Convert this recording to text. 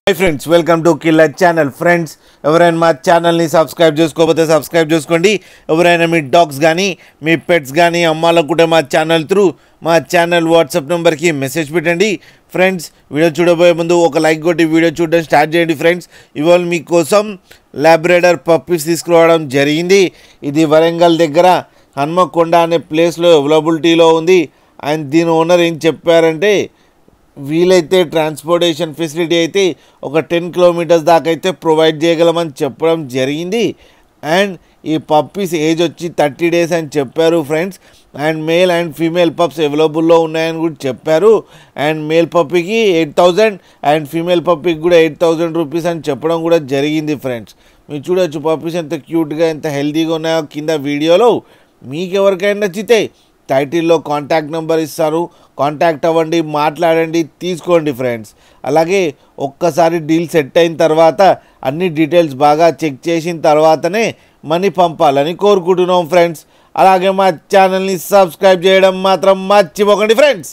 Hi friends, welcome to Killer Channel. Friends, ఎవరైనా మా ఛానల్ని సబ్స్క్రైబ్ చేసుకోకపోతే సబ్స్క్రైబ్ చేసుకోండి. ఎవరైనా మీ డాగ్స్ కానీ మీ పెట్స్ కానీ అమ్మాలనుకుంటే మా ఛానల్ త్రూ మా ఛానల్ వాట్సాప్ నెంబర్కి మెసేజ్ పెట్టండి. ఫ్రెండ్స్, వీడియో చూడబోయే ముందు ఒక లైక్ కొట్టి వీడియో చూడడం స్టార్ట్ చేయండి. ఫ్రెండ్స్, ఇవాళ మీకోసం లాబ్రాడర్ పప్పీస్ తీసుకురావడం జరిగింది. ఇది వరంగల్ దగ్గర హన్మకొండ అనే ప్లేస్లో అవైలబిలిటీలో ఉంది. అండ్ దీని ఓనర్ ఏం చెప్పారంటే వీలైతే ట్రాన్స్పోర్టేషన్ ఫెసిలిటీ అయితే ఒక 10 కిలోమీటర్స్ దాకా అయితే ప్రొవైడ్ చేయగలమని చెప్పడం జరిగింది. అండ్ ఈ పప్పీస్ ఏజ్ వచ్చి 30 డేస్ అని చెప్పారు friends. And male and female pups అవైలబుల్లో ఉన్నాయని కూడా చెప్పారు. అండ్ మేల్ పప్పీకి 8,000 అండ్ ఫీమేల్ పప్పీకి కూడా 8,000 రూపీస్ అని చెప్పడం కూడా జరిగింది ఫ్రెండ్స్. మీరు చూడొచ్చు పప్పీస్ ఎంత క్యూట్గా ఎంత హెల్తీగా ఉన్నాయో కింద వీడియోలో. మీకు ఎవరికైనా నచ్చితే టైటిల్లో కాంటాక్ట్ నెంబర్ ఇస్తారు, కాంటాక్ట్ అవ్వండి, మాట్లాడండి, తీసుకోండి ఫ్రెండ్స్. అలాగే ఒక్కసారి డీల్ సెట్ అయిన తర్వాత అన్ని డీటెయిల్స్ బాగా చెక్ చేసిన తర్వాతనే మనీ పంపాలని కోరుకుంటున్నాం ఫ్రెండ్స్. అలాగే మా ఛానల్ని సబ్స్క్రైబ్ చేయడం మాత్రం మర్చిపోకండి ఫ్రెండ్స్.